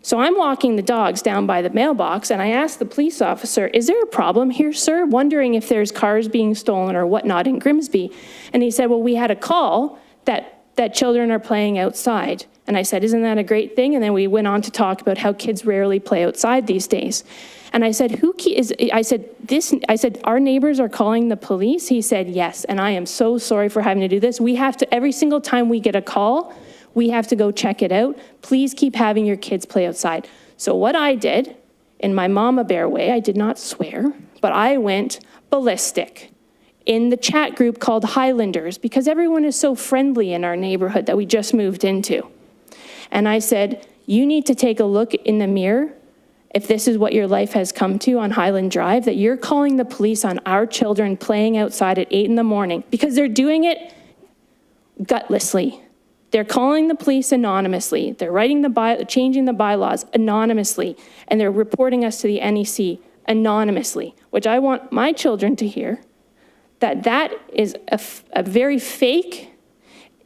So I'm walking the dogs down by the mailbox, and I asked the police officer, is there a problem here, sir? Wondering if there's cars being stolen or whatnot in Grimsby. And he said, well, we had a call that children are playing outside. And I said, isn't that a great thing? And then we went on to talk about how kids rarely play outside these days. And I said, I said, our neighbors are calling the police? He said, yes. And I am so sorry for having to do this. We have to, every single time we get a call, we have to go check it out. Please keep having your kids play outside. So what I did, in my mama bear way, I did not swear, but I went ballistic in the chat group called Highlanders, because everyone is so friendly in our neighborhood that we just moved into. And I said, you need to take a look in the mirror if this is what your life has come to on Highland Drive, that you're calling the police on our children playing outside at 8 in the morning, because they're doing it gutlessly. They're calling the police anonymously. They're changing the bylaws anonymously, and they're reporting us to the NEC anonymously, which I want my children to hear, that is a very fake,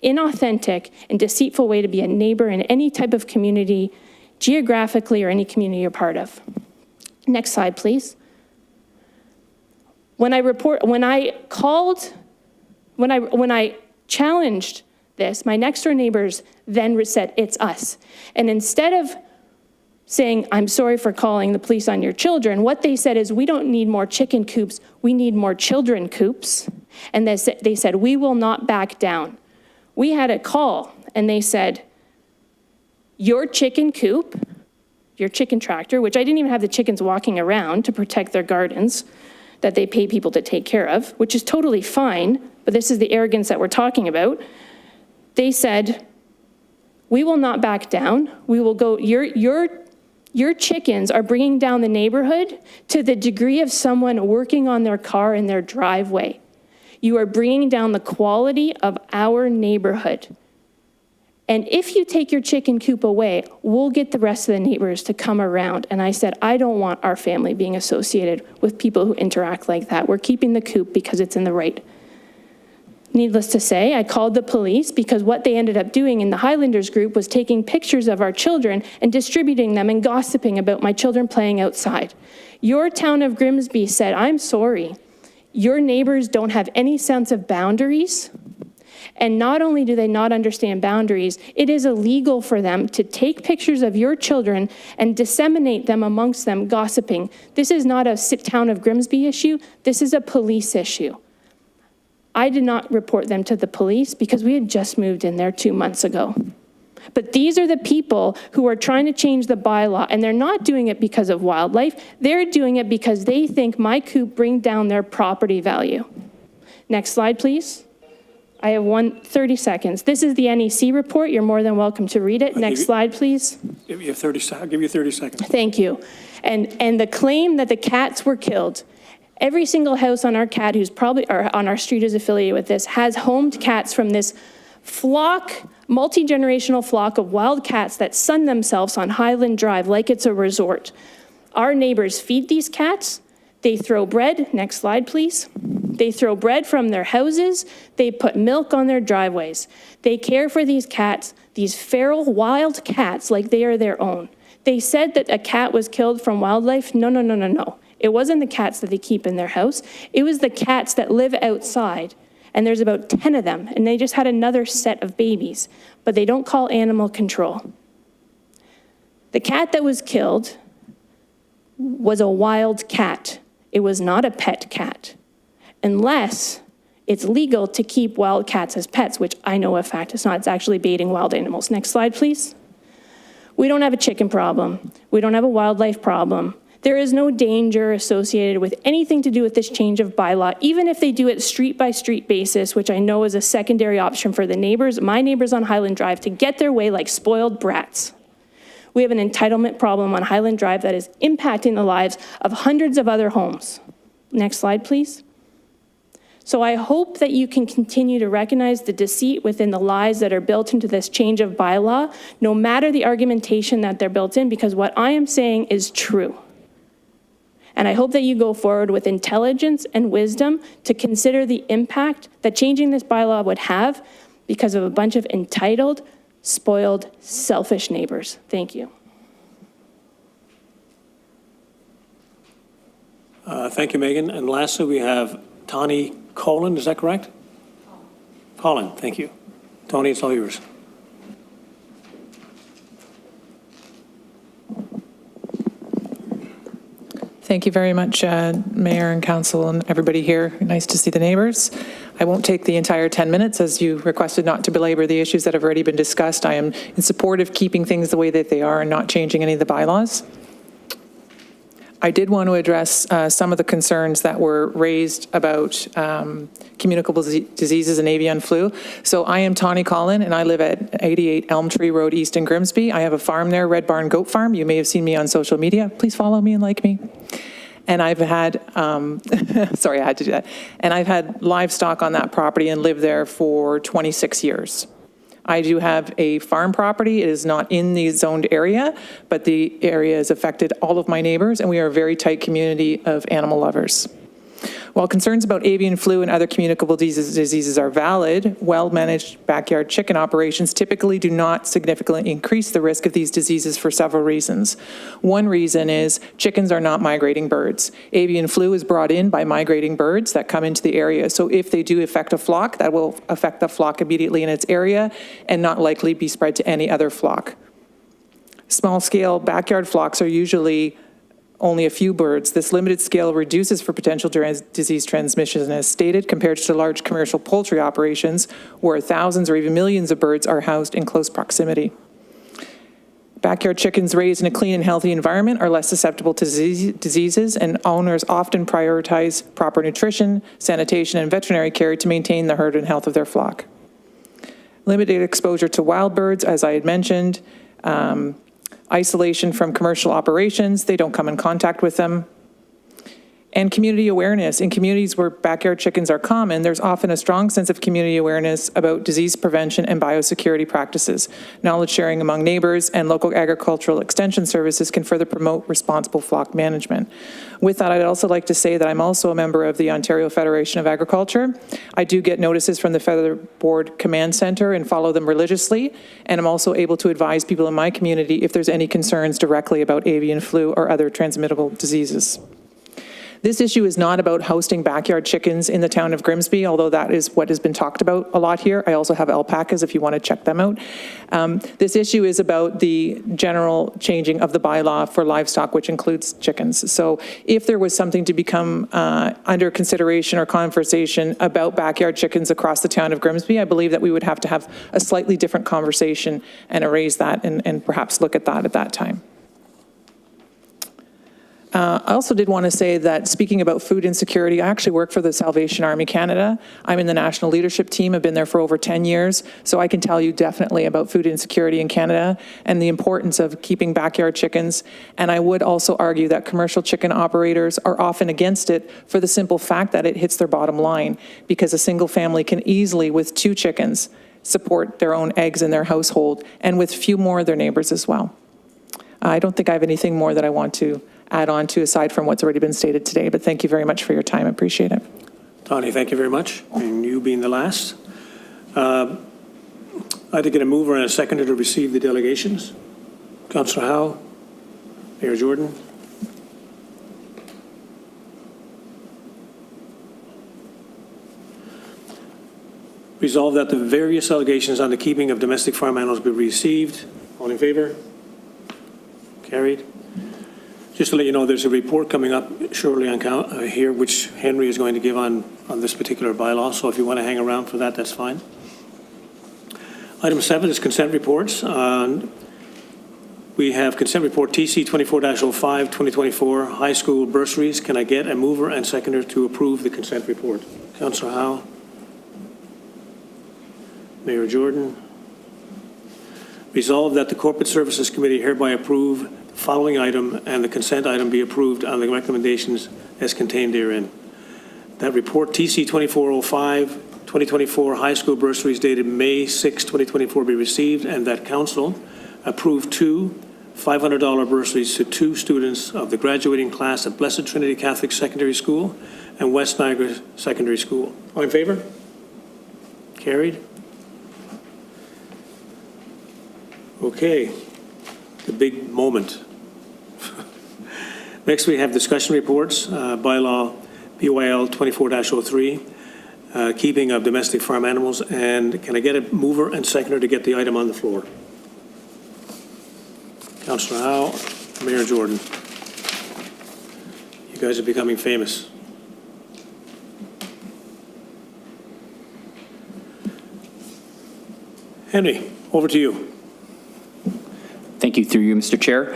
inauthentic, and deceitful way to be a neighbor in any type of community, geographically or any community you're part of. Next slide, please. When I challenged this, my next door neighbors then said, it's us. And instead of saying, I'm sorry for calling the police on your children, what they said is, we don't need more chicken coops, we need more children coops. And they said, we will not back down. We had a call, and they said, your chicken coop, your chicken tractor, which I didn't even have the chickens walking around to protect their gardens that they pay people to take care of, which is totally fine, but this is the arrogance that we're talking about. They said, we will not back down. We will go, your chickens are bringing down the neighborhood to the degree of someone working on their car in their driveway. You are bringing down the quality of our neighborhood. And if you take your chicken coop away, we'll get the rest of the neighbors to come around. And I said, I don't want our family being associated with people who interact like that. We're keeping the coop because it's in the right. Needless to say, I called the police, because what they ended up doing in the Highlanders group was taking pictures of our children and distributing them and gossiping about my children playing outside. Your town of Grimsby said, I'm sorry, your neighbors don't have any sense of boundaries. And not only do they not understand boundaries, it is illegal for them to take pictures of your children and disseminate them amongst them, gossiping. This is not a town of Grimsby issue, this is a police issue. I did not report them to the police because we had just moved in there 2 months ago. But these are the people who are trying to change the bylaw, and they're not doing it because of wildlife. They're doing it because they think my coop bring down their property value. Next slide, please. I have 30 seconds. This is the NEC report. You're more than welcome to read it. Next slide, please. I'll give you 30 seconds. Thank you. And the claim that the cats were killed, every single house on our cat who's probably, or on our street is affiliated with this, has homed cats from this flock, multi-generational flock of wild cats that sun themselves on Highland Drive like it's a resort. Our neighbors feed these cats. They throw bread. Next slide, please. They throw bread from their houses. They put milk on their driveways. They care for these cats, these feral wild cats, like they are their own. They said that a cat was killed from wildlife. No. It wasn't the cats that they keep in their house. It was the cats that live outside. And there's about 10 of them, and they just had another set of babies, but they don't call animal control. The cat that was killed was a wild cat. It was not a pet cat, unless it's legal to keep wild cats as pets, which I know a fact it's not. It's actually baiting wild animals. Next slide, please. We don't have a chicken problem. We don't have a wildlife problem. There is no danger associated with anything to do with this change of bylaw, even if they do it street by street basis, which I know is a secondary option for the neighbors, my neighbors on Highland Drive, to get their way like spoiled brats. We have an entitlement problem on Highland Drive that is impacting the lives of hundreds of other homes. Next slide, please. So I hope that you can continue to recognize the deceit within the lies that are built into this change of bylaw, no matter the argumentation that they're built in, because what I am saying is true. And I hope that you go forward with intelligence and wisdom to consider the impact that changing this bylaw would have because of a bunch of entitled, spoiled, selfish neighbors. Thank you. Thank you, Megan. And lastly, we have Tawny Colin, is that correct? Colin, thank you. Tony, it's all yours. Thank you very much, Mayor and Council and everybody here. Nice to see the neighbors. I won't take the entire 10 minutes as you requested not to belabor the issues that have already been discussed. I am in support of keeping things the way that they are and not changing any of the bylaws. I did want to address some of the concerns that were raised about communicable diseases and avian flu. So I am Tawny Collin, and I live at 88 Elm Tree Road East in Grimsby. I have a farm there, Red Barn Goat Farm. You may have seen me on social media. Please follow me and like me. And I've had, sorry, I had to do that. And I've had livestock on that property and lived there for 26 years. I do have a farm property. It is not in the zoned area, but the area has affected all of my neighbors, and we are a very tight community of animal lovers. While concerns about avian flu and other communicable diseases are valid, well-managed backyard chicken operations typically do not significantly increase the risk of these diseases for several reasons. One reason is chickens are not migrating birds. Avian flu is brought in by migrating birds that come into the area. So if they do affect a flock, that will affect the flock immediately in its area and not likely be spread to any other flock. Small-scale backyard flocks are usually only a few birds. This limited scale reduces for potential disease transmission, as stated, compared to large commercial poultry operations where thousands or even millions of birds are housed in close proximity. Backyard chickens raised in a clean and healthy environment are less susceptible to diseases, and owners often prioritize proper nutrition, sanitation, and veterinary care to maintain the herd and health of their flock. Limited exposure to wild birds, as I had mentioned, isolation from commercial operations, they don't come in contact with them. And community awareness. In communities where backyard chickens are common, there's often a strong sense of community awareness about disease prevention and biosecurity practices. Knowledge sharing among neighbors and local agricultural extension services can further promote responsible flock management. With that, I'd also like to say that I'm also a member of the Ontario Federation of Agriculture. I do get notices from the Feather Board Command Centre and follow them religiously, and I'm also able to advise people in my community if there's any concerns directly about avian flu or other transmittable diseases. This issue is not about hosting backyard chickens in the town of Grimsby, although that is what has been talked about a lot here. I also have alpacas if you want to check them out. This issue is about the general changing of the bylaw for livestock, which includes chickens. So if there was something to become under consideration or conversation about backyard chickens across the town of Grimsby, I believe that we would have to have a slightly different conversation and erase that and perhaps look at that time. I also did want to say that speaking about food insecurity, I actually work for the Salvation Army Canada. I'm in the national leadership team. I've been there for over 10 years, so I can tell you definitely about food insecurity in Canada and the importance of keeping backyard chickens. And I would also argue that commercial chicken operators are often against it for the simple fact that it hits their bottom line, because a single family can easily, with 2 chickens, support their own eggs in their household, and with few more of their neighbors as well. I don't think I have anything more that I want to add on to aside from what's already been stated today, but thank you very much for your time. I appreciate it. Tawny, thank you very much. And you being the last. I'd like to get a mover and a seconder to receive the delegations. Councillor Howe, Mayor Jordan. Resolve that the various allegations on the keeping of domestic farm animals be received. All in favor? Carried. Just to let you know, there's a report coming up shortly on here, which Henry is going to give on this particular bylaw. So if you want to hang around for that, that's fine. Item 7 is consent reports. We have consent report TC 24-05, 2024, high school bursaries. Can I get a mover and seconder to approve the consent report? Councillor Howe. Mayor Jordan. Resolved that the Corporate Services Committee hereby approve the following item and the consent item be approved on the recommendations as contained therein. That report TC 2405, 2024 high school bursaries dated May 6, 2024 be received, and that council approve 2 $500 bursaries to 2 students of the graduating class at Blessed Trinity Catholic Secondary School and West Niagara Secondary School. All in favor? Carried. Okay, the big moment. Next, we have discussion reports, bylaw BYL 24-03, keeping of domestic farm animals. And can I get a mover and seconder to get the item on the floor? Councillor Howe, Mayor Jordan. You guys are becoming famous. Henry, over to you. Thank you, through you, Mr. Chair.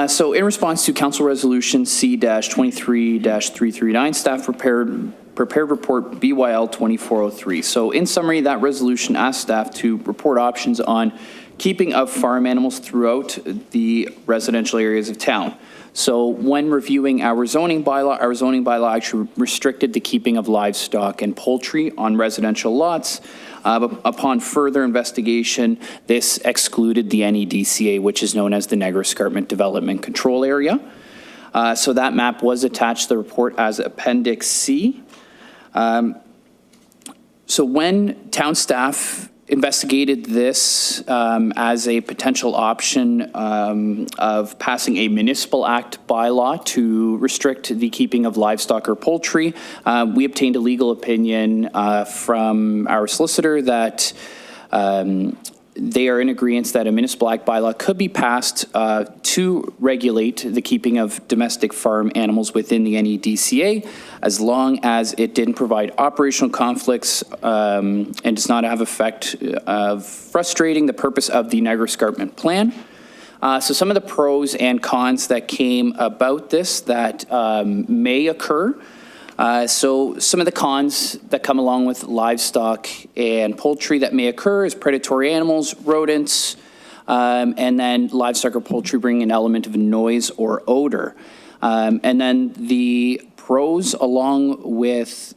So in response to Council Resolution C-23-339, staff prepared report BYL 2403. So in summary, that resolution asked staff to report options on keeping of farm animals throughout the residential areas of town. So when reviewing our zoning bylaw actually restricted the keeping of livestock and poultry on residential lots. But upon further investigation, this excluded the NEDCA, which is known as the Niagara Escarpment Development Control Area. So that map was attached to the report as Appendix C. So when town staff investigated this as a potential option of passing a municipal act bylaw to restrict the keeping of livestock or poultry, we obtained a legal opinion from our solicitor that they are in agreement that a municipal act bylaw could be passed to regulate the keeping of domestic farm animals within the NEDCA, as long as it didn't provide operational conflicts and does not have effect of frustrating the purpose of the Niagara Escarpment Plan. So some of the pros and cons that came about this that may occur. So some of the cons that come along with livestock and poultry that may occur is predatory animals, rodents, and then livestock or poultry bring an element of noise or odor. And then the pros along with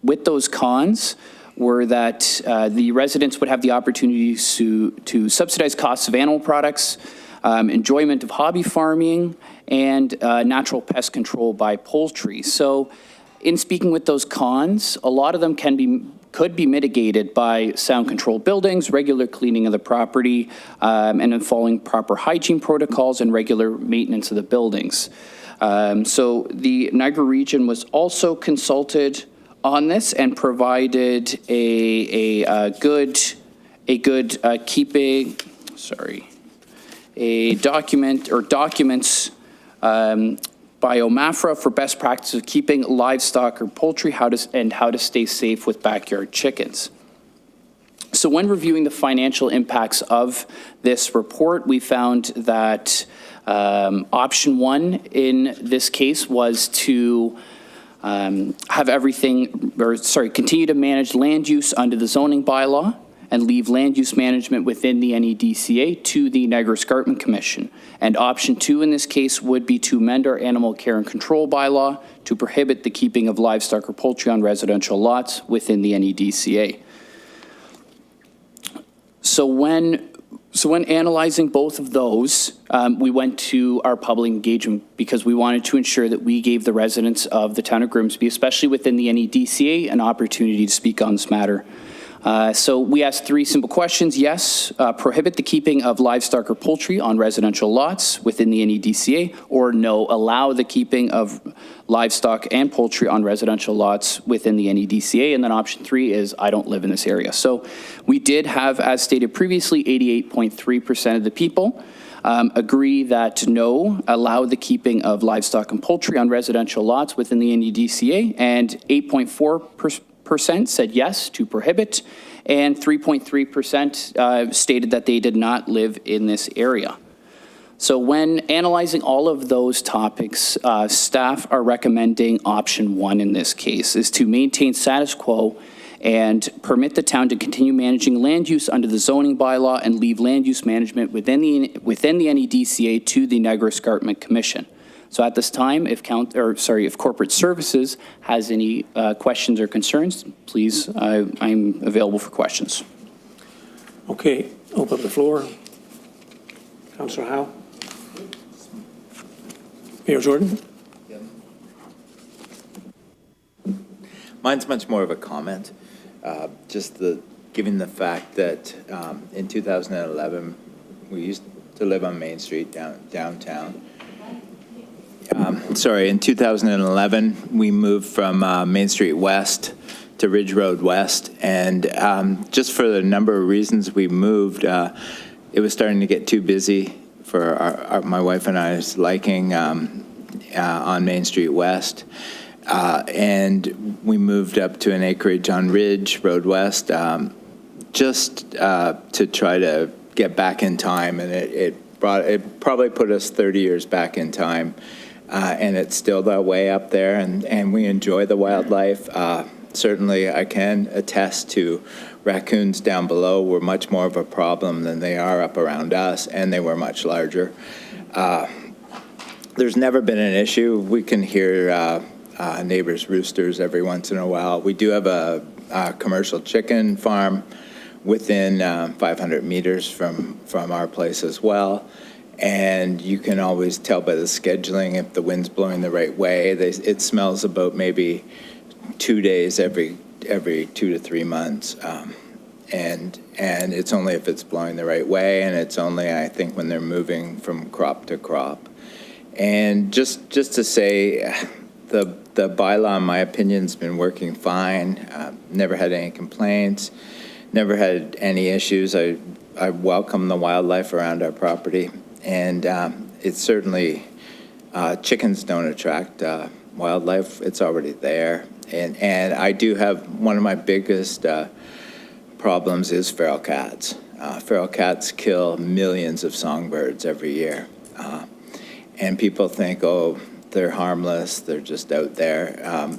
those cons were that the residents would have the opportunity to subsidize costs of animal products, enjoyment of hobby farming, and natural pest control by poultry. So in speaking with those cons, a lot of them could be mitigated by sound controlled buildings, regular cleaning of the property, and then following proper hygiene protocols and regular maintenance of the buildings. So the Niagara region was also consulted on this and provided a document or documents by OMAFRA for best practice of keeping livestock or poultry, how to stay safe with backyard chickens. So when reviewing the financial impacts of this report, we found that option one in this case was to continue to manage land use under the zoning bylaw and leave land use management within the NEDCA to the Niagara Escarpment Commission. And option two in this case would be to amend our animal care and control bylaw to prohibit the keeping of livestock or poultry on residential lots within the NEDCA. So when analyzing both of those, we went to our public engagement because we wanted to ensure that we gave the residents of the town of Grimsby, especially within the NEDCA, an opportunity to speak on this matter. So we asked three simple questions. Yes, prohibit the keeping of livestock or poultry on residential lots within the NEDCA, or no, allow the keeping of livestock and poultry on residential lots within the NEDCA. And then option three is I don't live in this area. So we did have, as stated previously, 88.3% of the people agree that no, allow the keeping of livestock and poultry on residential lots within the NEDCA, and 8.4% said yes to prohibit, and 3.3% stated that they did not live in this area. So when analyzing all of those topics, staff are recommending option one in this case, is to maintain status quo and permit the town to continue managing land use under the zoning bylaw and leave land use management within the NEDCA to the Niagara Escarpment Commission. So at this time, if corporate services has any questions or concerns, please, I'm available for questions. Okay, open up the floor. Councillor Howe? Mayor Jordan? Mine's much more of a comment. Given the fact that in 2011, we used to live on Main Street downtown. In 2011, we moved from Main Street West to Ridge Road West, and just for the number of reasons we moved, it was starting to get too busy for my wife and I's liking on Main Street West. And we moved up to an acreage on Ridge Road West just to try to get back in time, and it probably put us 30 years back in time, and it's still that way up there, and we enjoy the wildlife. Certainly, I can attest to raccoons down below were much more of a problem than they are up around us, and they were much larger. There's never been an issue. We can hear neighbors' roosters every once in a while. We do have a commercial chicken farm within 500 meters from our place as well. And you can always tell by the scheduling if the wind's blowing the right way. It smells about maybe 2 days every 2 to 3 months. And it's only if it's blowing the right way, and it's only, I think, when they're moving from crop to crop. And just to say, the bylaw, in my opinion, has been working fine. Never had any complaints, never had any issues. I welcome the wildlife around our property, and it's certainly, chickens don't attract wildlife. It's already there. And I do have, one of my biggest problems is feral cats. Feral cats kill millions of songbirds every year. And people think, oh, they're harmless, they're just out there.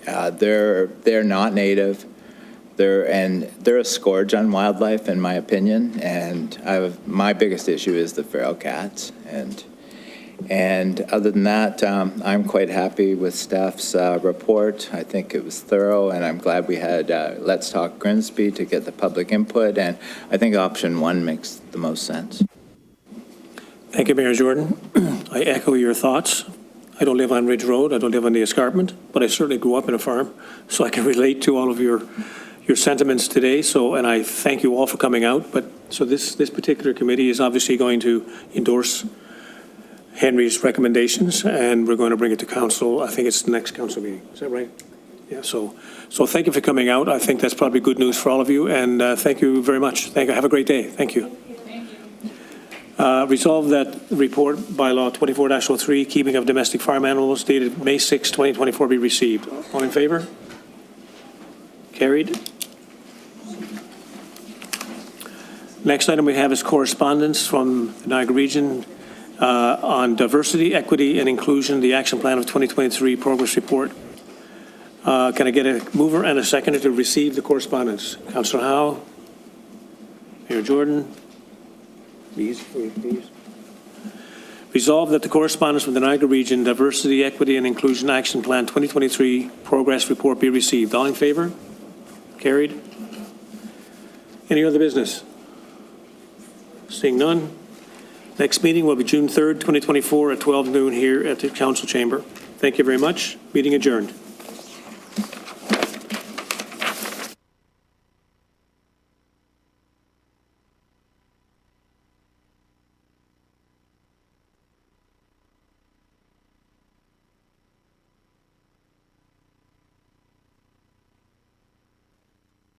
They're not native. They're a scourge on wildlife, in my opinion. And my biggest issue is the feral cats. And other than that, I'm quite happy with staff's report. I think it was thorough, and I'm glad we had Let's Talk Grimsby to get the public input. And I think option 1 makes the most sense. Thank you, Mayor Jordan. I echo your thoughts. I don't live on Ridge Road. I don't live on the escarpment, but I certainly grew up in a farm, so I can relate to all of your sentiments today. And I thank you all for coming out. So this particular committee is obviously going to endorse Henry's recommendations, and we're going to bring it to council. I think it's the next council meeting. Is that right? Yeah. So thank you for coming out. I think that's probably good news for all of you, and thank you very much. Thank you. Have a great day. Thank you. Resolve that report by law 24-03, keeping of domestic farm animals, dated May 6, 2024, be received. All in favor? Carried. Next item we have is correspondence from the Niagara Region on diversity, equity, and inclusion, the action plan of 2023 progress report. Can I get a mover and a seconder to receive the correspondence? Councillor Howe, Mayor Jordan. Please. Resolve that the correspondence from the Niagara Region Diversity, Equity, and Inclusion Action Plan 2023 progress report be received. All in favor? Carried. Any other business? Seeing none. Next meeting will be June 3rd, 2024 at 12 noon here at the council chamber. Thank you very much. Meeting adjourned.